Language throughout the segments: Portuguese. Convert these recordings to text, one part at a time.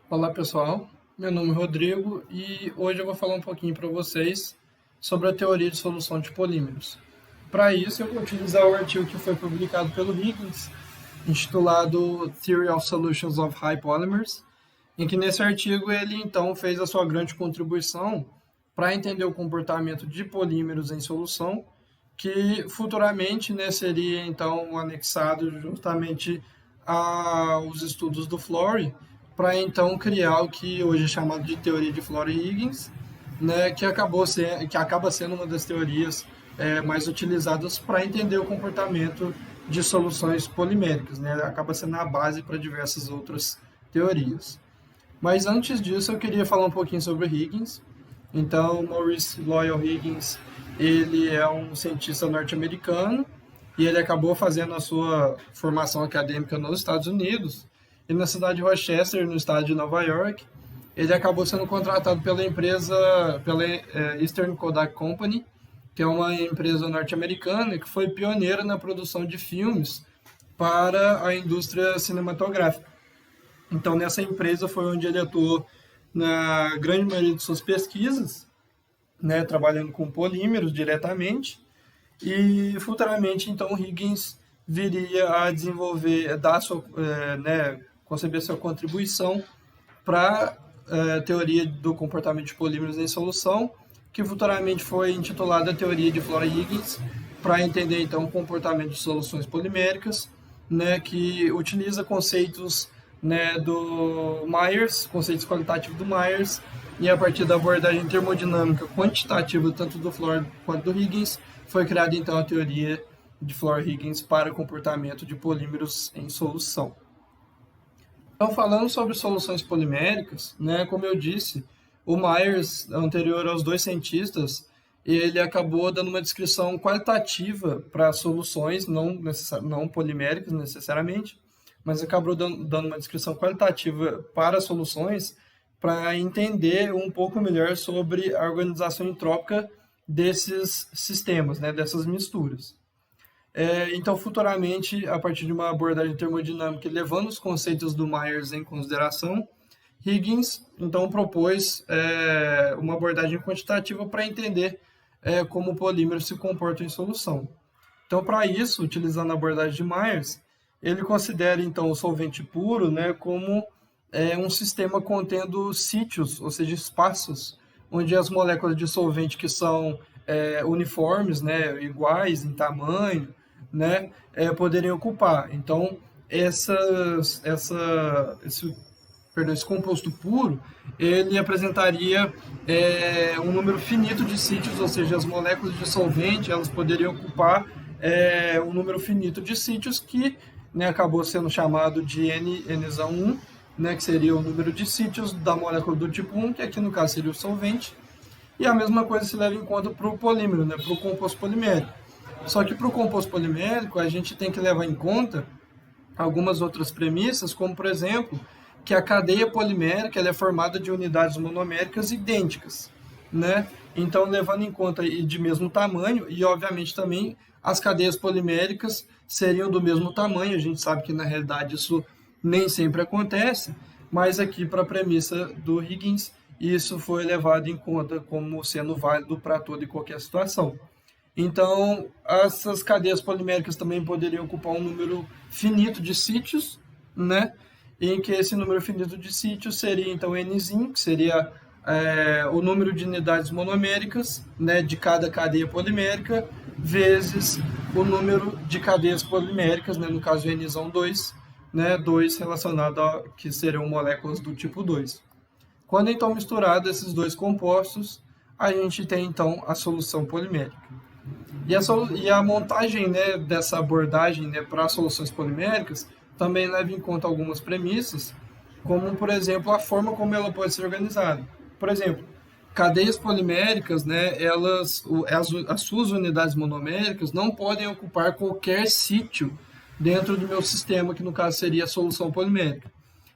Olá pessoal, meu nome é Rodrigo e hoje eu vou falar um pouquinho para vocês sobre a teoria de solução de polímeros. Para isso eu vou utilizar o artigo que foi publicado pelo Higgins, intitulado Theory of Solutions of High Polymers, em que nesse artigo ele então fez a sua grande contribuição para entender o comportamento de polímeros em solução, que futuramente, né, seria então anexado justamente aos estudos do Flory, para então criar o que hoje é chamado de teoria de Flory-Higgins, né, que acaba sendo uma das teorias mais utilizadas para entender o comportamento de soluções poliméricas, né, acaba sendo a base para diversas outras teorias. Mas antes disso, eu queria falar um pouquinho sobre o Higgins. Então, Maurice Loyal Higgins, ele é um cientista norte-americano e ele acabou fazendo a sua formação acadêmica nos Estados Unidos. E na cidade de Rochester, no estado de Nova York, ele acabou sendo contratado pela Eastern Kodak Company, que é uma empresa norte-americana que foi pioneira na produção de filmes para a indústria cinematográfica. Então, nessa empresa foi onde ele atuou na grande maioria de suas pesquisas, né, trabalhando com polímeros diretamente, e futuramente, então, Higgins viria a desenvolver, né, conceber sua contribuição para a teoria do comportamento de polímeros em solução, que futuramente foi intitulada Teoria de Flory-Higgins, para entender, então, o comportamento de soluções poliméricas, né, que utiliza conceitos, né, do Myers, conceitos qualitativos do Myers, e a partir da abordagem termodinâmica quantitativa tanto do Flory quanto do Higgins, foi criada então a teoria de Flory-Higgins para o comportamento de polímeros em solução. Então, falando sobre soluções poliméricas, né, como eu disse, o Myers, anterior aos dois cientistas, ele acabou dando uma descrição qualitativa para soluções, não poliméricas necessariamente, mas acabou dando uma descrição qualitativa para soluções para entender um pouco melhor sobre a organização entrópica desses sistemas, né, dessas misturas. Então, futuramente, a partir de uma abordagem termodinâmica levando os conceitos do Myers em consideração, Higgins então propôs uma abordagem quantitativa para entender como polímeros se comportam em solução. Então, para isso, utilizando a abordagem de Myers, ele considera então o solvente puro, né, como um sistema contendo sítios, ou seja, espaços, onde as moléculas de solvente que são uniformes, né, iguais em tamanho, né, poderiam ocupar. Então, esse composto puro, ele apresentaria um número finito de sítios, ou seja, as moléculas de solvente elas poderiam ocupar um número finito de sítios que, né, acabou sendo chamado de N1, né, que seria o número de sítios da molécula do tipo 1, que aqui no caso seria o solvente. E a mesma coisa se leva em conta para o polímero, né, para o composto polimérico. Só que para o composto polimérico, a gente tem que levar em conta algumas outras premissas, como, por exemplo, que a cadeia polimérica ela é formada de unidades monoméricas idênticas, né? Então, levando em conta de mesmo tamanho, e obviamente também as cadeias poliméricas seriam do mesmo tamanho, a gente sabe que na realidade isso nem sempre acontece, mas aqui para a premissa do Higgins, isso foi levado em conta como sendo válido para toda e qualquer situação. Então, essas cadeias poliméricas também poderiam ocupar um número finito de sítios, né? Em que esse número finito de sítios seria, então, Nzinho, que seria o número de unidades monoméricas, né, de cada cadeia polimérica, vezes o número de cadeias poliméricas, né, no caso Nzão 2, né, 2 relacionado a que serão moléculas do tipo 2. Quando, então, misturado esses dois compostos, a gente tem, então, a solução polimérica. E a montagem, né, dessa abordagem, né, para soluções poliméricas também leva em conta algumas premissas, como, por exemplo, a forma como ela pode ser organizada. Por exemplo, cadeias poliméricas, né, as suas unidades monoméricas não podem ocupar qualquer sítio dentro do meu sistema, que no caso seria a solução polimérica.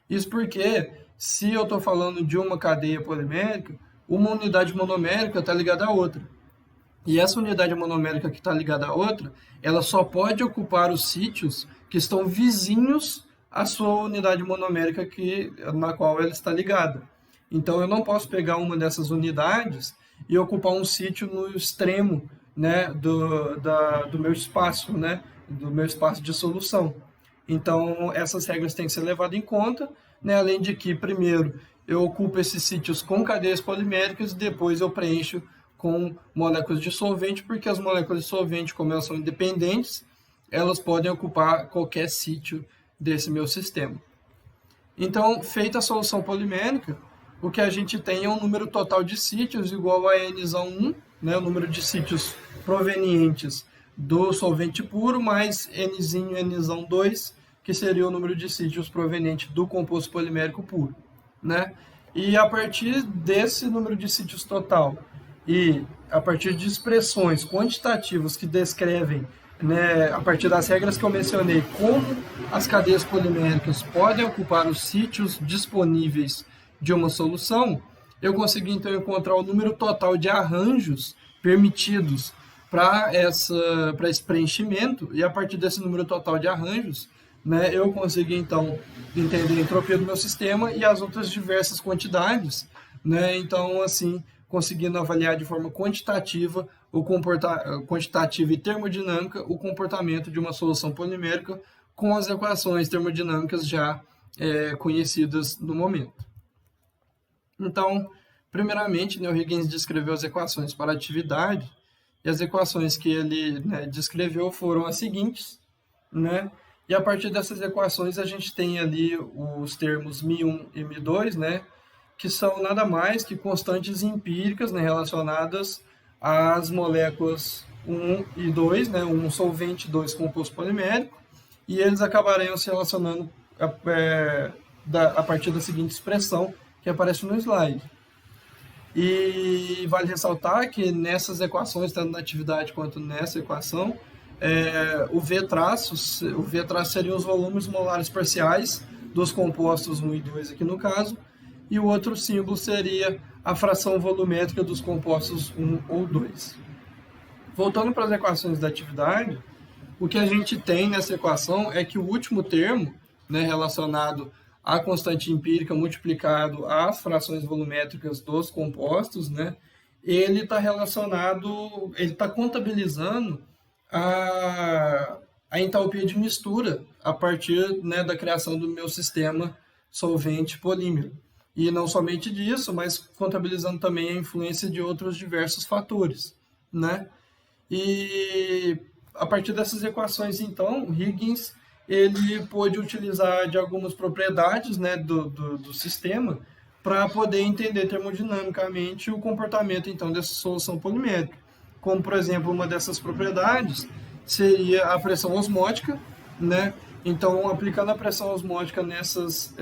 Isso porque, se eu estou falando de uma cadeia polimérica, uma unidade monomérica está ligada à outra. E essa unidade monomérica que está ligada à outra, ela só pode ocupar os sítios que estão vizinhos a sua unidade monomérica na qual ela está ligada. Então, eu não posso pegar uma dessas unidades e ocupar um sítio no extremo, né, do meu espaço, né, do meu espaço de solução. Então, essas regras têm que ser levadas em conta, né, além de que, primeiro, eu ocupo esses sítios com cadeias poliméricas e depois eu preencho com moléculas de solvente, porque as moléculas de solvente, como elas são independentes, elas podem ocupar qualquer sítio desse meu sistema. Então, feita a solução polimérica, o que a gente tem é um número total de sítios igual a N1, né, o número de sítios provenientes do solvente puro, mais Nzinho, N2, que seria o número de sítios proveniente do composto polimérico puro, né? E a partir desse número de sítios total e a partir de expressões quantitativas que descrevem, né, a partir das regras que eu mencionei, como as cadeias poliméricas podem ocupar os sítios disponíveis de uma solução, eu consegui então encontrar o número total de arranjos permitidos para esse preenchimento, e a partir desse número total de arranjos, né, eu consegui então entender a entropia do meu sistema e as outras diversas quantidades, né, então assim, conseguindo avaliar de forma quantitativa quantitativa e termodinâmica o comportamento de uma solução polimérica com as equações termodinâmicas já conhecidas no momento. Então, primeiramente, né, o Huygens descreveu as equações para a atividade, e as equações que ele, né, descreveu foram as seguintes, né? E a partir dessas equações a gente tem ali os termos μ1 e μ2, né, que são nada mais que constantes empíricas, né, relacionadas às moléculas 1 e 2, né, um solvente, 2 composto polimérico, e eles acabariam se relacionando a partir da seguinte expressão que aparece no slide. E vale ressaltar que nessas equações, tanto na atividade quanto nessa equação, o V traço seriam os volumes molares parciais dos compostos 1 e 2 aqui no caso, e o outro símbolo seria a fração volumétrica dos compostos 1 ou 2. Voltando para as equações da atividade, o que a gente tem nessa equação é que o último termo, né, relacionado à constante empírica multiplicado às frações volumétricas dos compostos, né, ele está relacionado, ele está contabilizando a entalpia de mistura a partir, né, da criação do meu sistema solvente polímero. E não somente disso, mas contabilizando também a influência de outros diversos fatores, né? E a partir dessas equações, então, Huygens ele pôde utilizar de algumas propriedades, né, do sistema para poder entender termodinamicamente o comportamento então dessa solução polimérica. Como, por exemplo, uma dessas propriedades seria a pressão osmótica, né? Então, aplicando a pressão osmótica nessas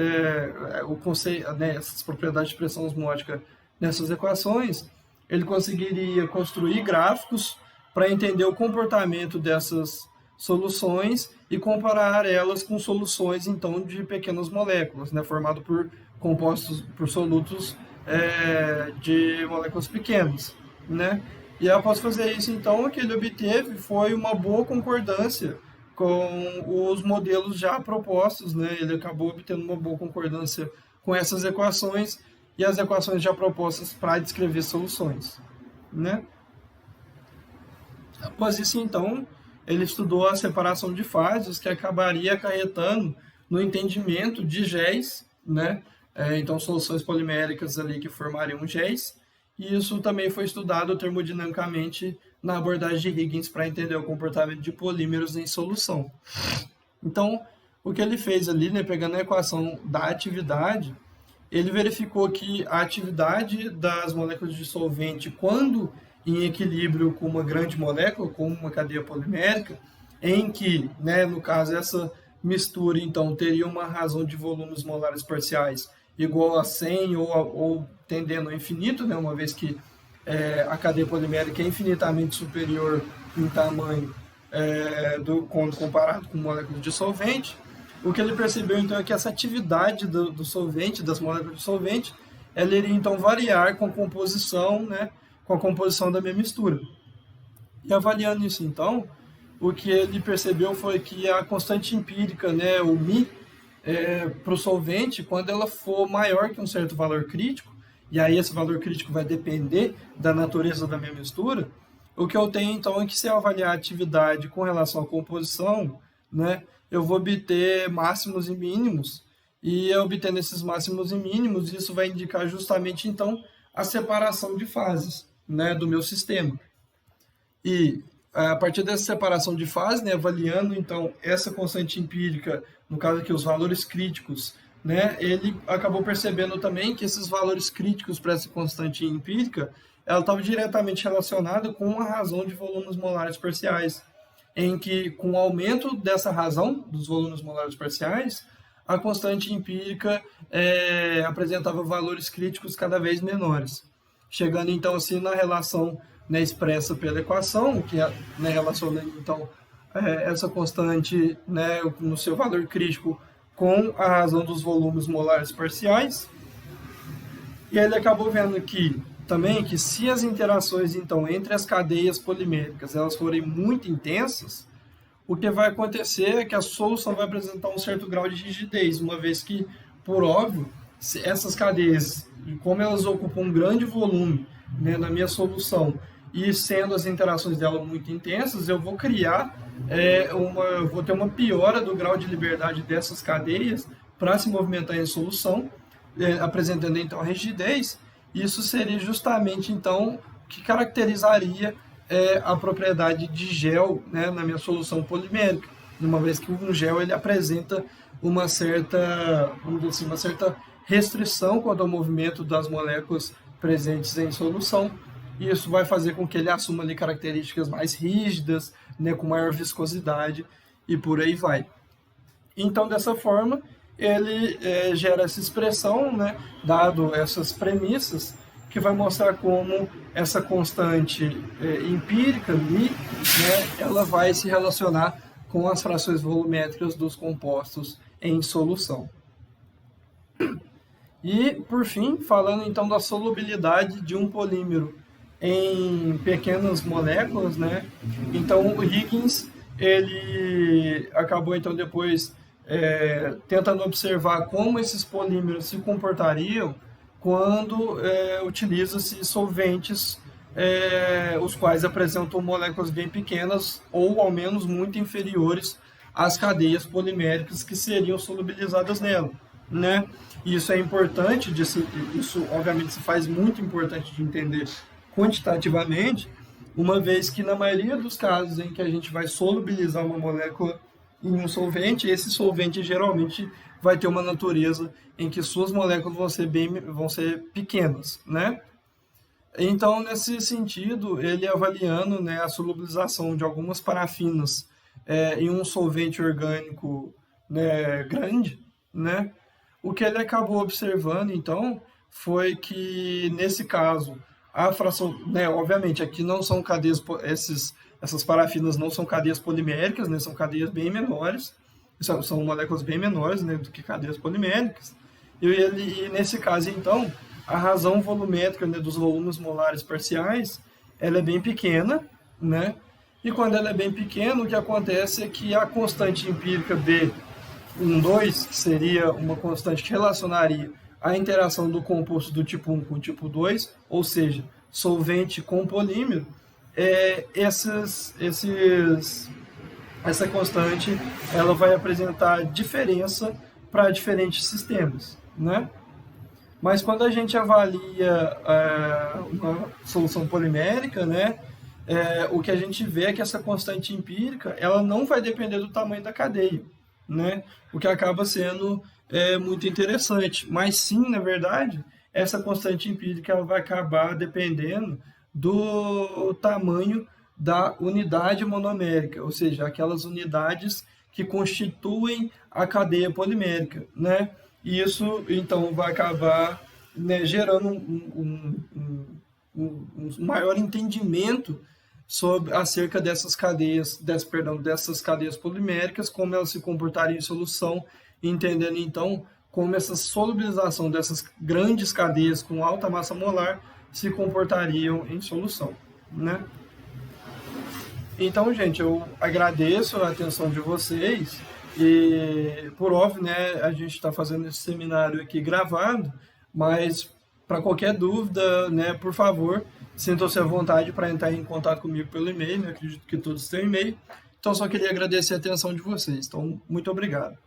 essas propriedades de pressão osmótica nessas equações, ele conseguiria construir gráficos para entender o comportamento dessas soluções e comparar elas com soluções então de pequenas moléculas, né, formado por compostos, por solutos de moléculas pequenas, né? E após fazer isso, então, o que ele obteve foi uma boa concordância com os modelos já propostos, né? Ele acabou obtendo uma boa concordância com essas equações e as equações já propostas para descrever soluções, né? Após isso, então, ele estudou a separação de fases, que acabaria acarretando no entendimento de géis, né? Então, soluções poliméricas ali que formariam géis, e isso também foi estudado termodinamicamente na abordagem de Huygens para entender o comportamento de polímeros em solução. Então, o que ele fez ali, né, pegando a equação da atividade, ele verificou que a atividade das moléculas de solvente, quando em equilíbrio com uma grande molécula, como uma cadeia polimérica, em que, né, no caso, essa mistura, então, teria uma razão de volumes molares parciais igual a 100 ou tendendo ao infinito, né, uma vez que a cadeia polimérica é infinitamente superior em tamanho quando comparado com moléculas de solvente. O que ele percebeu, então, é que essa atividade do solvente, das moléculas de solvente, ela iria, então, variar com a composição, né, com a composição da minha mistura. E avaliando isso, então, o que ele percebeu foi que a constante empírica, né, o μ, para o solvente quando ela for maior que um certo valor crítico, e aí esse valor crítico vai depender da natureza da minha mistura. O que eu tenho então é que, se eu avaliar a atividade com relação à composição, né, eu vou obter máximos e mínimos, e obtendo esses máximos e mínimos, isso vai indicar justamente então a separação de fases, né, do meu sistema. E a partir dessa separação de fase, né, avaliando então essa constante empírica, no caso aqui os valores críticos, né, ele acabou percebendo também que esses valores críticos para essa constante empírica, ela estava diretamente relacionada com a razão de volumes molares parciais, em que, com o aumento dessa razão dos volumes molares parciais, a constante empírica apresentava valores críticos cada vez menores, chegando então assim na relação, né, expressa pela equação, que é, né, relacionando então essa constante, né, no seu valor crítico com a razão dos volumes molares parciais. E ele acabou vendo que também que, se as interações então entre as cadeias poliméricas elas forem muito intensas, o que vai acontecer é que a solução vai apresentar um certo grau de rigidez, uma vez que, por óbvio, essas cadeias, como elas ocupam um grande volume, né, na minha solução, e sendo as interações dela muito intensas, eu vou criar vou ter uma piora do grau de liberdade dessas cadeias para se movimentar em solução, apresentando então a rigidez. Isso seria justamente então o que caracterizaria a propriedade de gel, né, na minha solução polimérica, uma vez que um gel ele apresenta uma certa, vamos dizer assim, uma certa restrição quanto ao movimento das moléculas presentes em solução. E isso vai fazer com que ele assuma ali características mais rígidas, né, com maior viscosidade, e por aí vai. Então, dessa forma, ele gera essa expressão, né, dado essas premissas, que vai mostrar como essa constante empírica, μ, né, ela vai se relacionar com as frações volumétricas dos compostos em solução. E, por fim, falando então da solubilidade de um polímero em pequenas moléculas, né? Então, o Higgins ele acabou então depois tentando observar como esses polímeros se comportariam quando utiliza-se solventes os quais apresentam moléculas bem pequenas ou ao menos muito inferiores às cadeias poliméricas que seriam solubilizadas nela, né? E isso é importante, isso obviamente se faz muito importante de entender quantitativamente, uma vez que na maioria dos casos em que a gente vai solubilizar uma molécula em um solvente, esse solvente geralmente vai ter uma natureza em que suas moléculas vão ser pequenas, né? Então, nesse sentido, ele avaliando, né, a solubilização de algumas parafinas em um solvente orgânico, né, grande, né? O que ele acabou observando, então, foi que, nesse caso, a fração, né, obviamente, aqui não são cadeias, essas parafinas não são cadeias poliméricas, né, são cadeias bem menores, são moléculas bem menores, né, do que cadeias poliméricas. E nesse caso, então, a razão volumétrica, né, dos volumes molares parciais, ela é bem pequena, né? E quando ela é bem pequena, o que acontece é que a constante empírica B12, que seria uma constante que relacionaria a interação do composto do tipo 1 com o tipo 2, ou seja, solvente com polímero, essa constante ela vai apresentar diferença para diferentes sistemas, né? Mas quando a gente avalia uma solução polimérica, né, o que a gente vê é que essa constante empírica ela não vai depender do tamanho da cadeia, né? O que acaba sendo muito interessante. Mas sim, na verdade, essa constante empírica ela vai acabar dependendo do tamanho da unidade monomérica, ou seja, aquelas unidades que constituem a cadeia polimérica, né? E isso, então, vai acabar, né, gerando um maior entendimento acerca dessas cadeias poliméricas, como elas se comportariam em solução, entendendo então como essa solubilização dessas grandes cadeias com alta massa molar se comportariam em solução, né? Então, gente, eu agradeço a atenção de vocês E, por óbvio, né, a gente está fazendo esse seminário aqui gravado, mas para qualquer dúvida, né, por favor, sintam-se à vontade para entrar em contato comigo pelo e-mail, né, acredito que todos têm e-mail. Então, só queria agradecer a atenção de vocês. Então, muito obrigado.